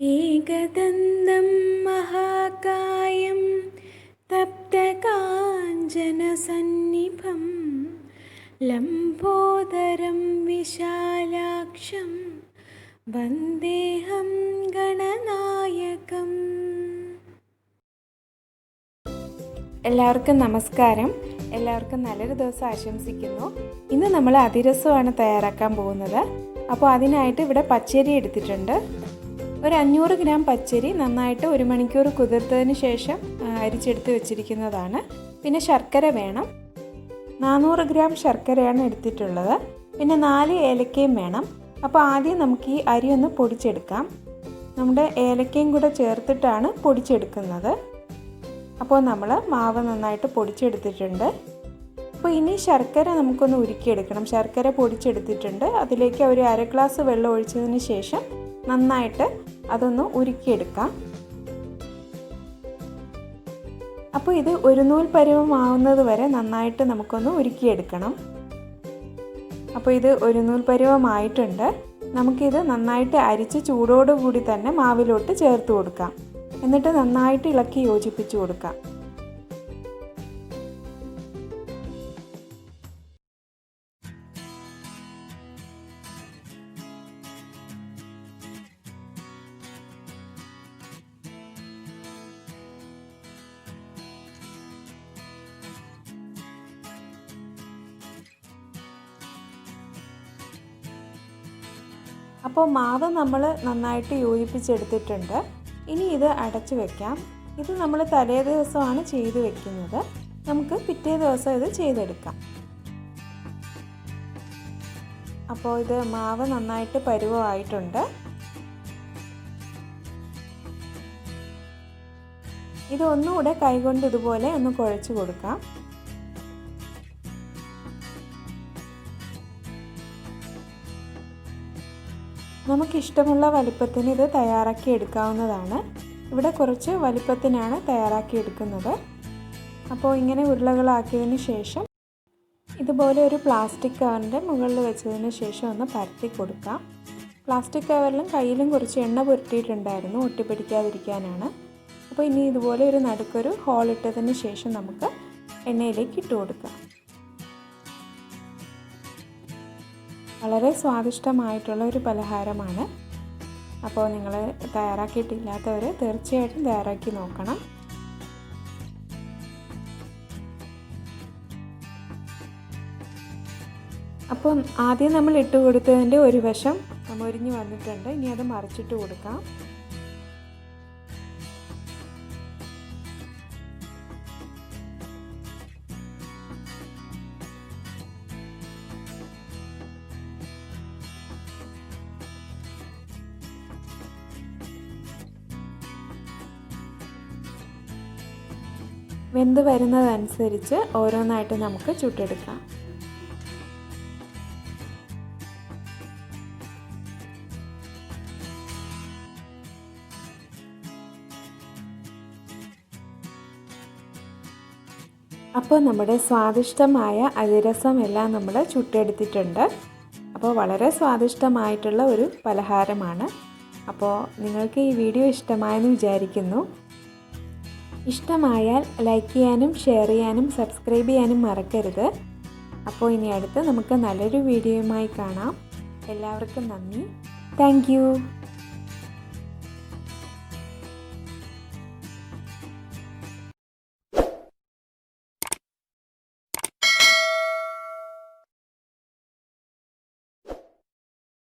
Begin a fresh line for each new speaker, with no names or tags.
ഏകദന്തം മഹാകായം തപ്തകാഞ്ചനസന്നിഭം ലംബോദരം വിശാലാക്ഷം വന്ദേഹം ഗണനായകം. എല്ലാവർക്കും നമസ്കാരം. എല്ലാവർക്കും നല്ലൊരു ദിവസം ആശംസിക്കുന്നു. ഇന്ന് നമ്മൾ അതിരസമാണ് തയ്യാറാക്കാൻ പോകുന്നത്. അപ്പോൾ അതിനായിട്ട് ഇവിടെ പച്ചരി എടുത്തിട്ടുണ്ട്. ഒരു 500 ഗ്രാം പച്ചരി നന്നായിട്ട് 1 മണിക്കൂർ കുതിർത്തതിന് ശേഷം അരിച്ചെടുത്ത് വെച്ചിരിക്കുന്നതാണ്. പിന്നെ ശർക്കര വേണം. 400 ഗ്രാം ശർക്കരയാണ് എടുത്തിട്ടുള്ളത്. പിന്നെ 4 ഏലക്കയും വേണം. അപ്പോൾ ആദ്യം നമുക്ക് ഈ അരി ഒന്ന് പൊടിച്ചെടുക്കാം. നമ്മുടെ ഏലക്കയും കൂടെ ചേർത്തിട്ടാണ് പൊടിച്ചെടുക്കുന്നത്. അപ്പോൾ നമ്മൾ മാവ് നന്നായിട്ട് പൊടിച്ചെടുത്തിട്ടുണ്ട്. അപ്പോൾ ഇനി ശർക്കര നമുക്കൊന്ന് ഉരുക്കിയെടുക്കണം. ശർക്കര പൊടിച്ചെടുത്തിട്ടുണ്ട്. അതിലേക്ക് ഒരു 1/2 ഗ്ലാസ് വെള്ളം ഒഴിച്ചതിന് ശേഷം നന്നായിട്ട് അതൊന്ന് ഉരുക്കിയെടുക്കാം. അപ്പോൾ ഇത് ഒരു നൂൽ പരുവമാവുന്നത് വരെ നന്നായിട്ട് നമുക്കൊന്ന് ഉരുക്കിയെടുക്കണം. അപ്പോൾ ഇത് ഒരു നൂൽ പരുവമായിട്ടുണ്ട്. നമുക്കിത് നന്നായിട്ട് അരിച്ച് ചൂടോടുകൂടി തന്നെ മാവിലോട്ട് ചേർത്ത് കൊടുക്കാം. എന്നിട്ട് നന്നായിട്ട് ഇളക്കി യോജിപ്പിച്ച് കൊടുക്കാം. അപ്പോൾ മാവ് നമ്മൾ നന്നായിട്ട് യോജിപ്പിച്ചെടുത്തിട്ടുണ്ട്. ഇനി ഇത് അടച്ചു വെക്കാം. ഇത് നമ്മൾ തലേ ദിവസമാണ് ചെയ്ത് വെക്കുന്നത്. നമുക്ക് പിറ്റേ ദിവസം ഇത് ചെയ്തെടുക്കാം. അപ്പോൾ ഇത് മാവ് നന്നായിട്ട് പരുവമായിട്ടുണ്ട്. ഇത് ഒന്നുകൂടെ കൈകൊണ്ട് ഇതുപോലെ ഒന്ന് കുഴച്ച് കൊടുക്കാം. നമുക്കിഷ്ടമുള്ള വലിപ്പത്തിന് ഇത് തയ്യാറാക്കി എടുക്കാവുന്നതാണ്. ഇവിടെ കുറച്ച് വലിപ്പത്തിനാണ് തയ്യാറാക്കി എടുക്കുന്നത്. അപ്പോൾ ഇങ്ങനെ ഉരുളകളാക്കിയതിന് ശേഷം ഇതുപോലെ ഒരു പ്ലാസ്റ്റിക് കവറിൻ്റെ മുകളിൽ വെച്ചതിന് ശേഷം ഒന്ന് പരത്തി കൊടുക്കാം. പ്ലാസ്റ്റിക് കവറിലും കയ്യിലും കുറച്ച് എണ്ണ പുരട്ടിയിട്ടുണ്ടായിരുന്നു, ഒട്ടിപ്പിടിക്കാതിരിക്കാനാണ്. അപ്പോൾ ഇനി ഇതുപോലെ ഒരു നടുക്കൊരു ഹോളിട്ടതിന് ശേഷം നമുക്ക് എണ്ണയിലേക്ക് ഇട്ട് കൊടുക്കാം. വളരെ സ്വാദിഷ്ടമായിട്ടുള്ള ഒരു പലഹാരമാണ്. അപ്പോൾ നിങ്ങൾ തയ്യാറാക്കിയിട്ടില്ലാത്തവർ തീർച്ചയായിട്ടും തയ്യാറാക്കി നോക്കണം. അപ്പം ആദ്യം നമ്മൾ ഇട്ട് കൊടുത്തതിൻ്റെ ഒരു വശം മൊരിഞ്ഞ് വന്നിട്ടുണ്ട്. ഇനി അത് മറിച്ചിട്ട് കൊടുക്കാം. വെന്ത് വരുന്നതനുസരിച്ച് ഓരോന്നായിട്ട് നമുക്ക് ചുട്ടെടുക്കാം. അപ്പോൾ നമ്മുടെ സ്വാദിഷ്ടമായ അതിരസം എല്ലാം നമ്മൾ ചുട്ടെടുത്തിട്ടുണ്ട്. അപ്പോൾ വളരെ സ്വാദിഷ്ടമായിട്ടുള്ള ഒരു പലഹാരമാണ്. അപ്പോൾ നിങ്ങൾക്ക് ഈ വീഡിയോ ഇഷ്ടമായെന്ന് വിചാരിക്കുന്നു. ഇഷ്ടമായാൽ ലൈക്ക് ചെയ്യാനും ഷെയർ ചെയ്യാനും സബ്സ്ക്രൈബ് ചെയ്യാനും മറക്കരുത്. അപ്പോൾ ഇനി അടുത്ത് നമുക്ക് നല്ലൊരു വീഡിയോയുമായി കാണാം. എല്ലാവർക്കും നന്ദി. Thank you.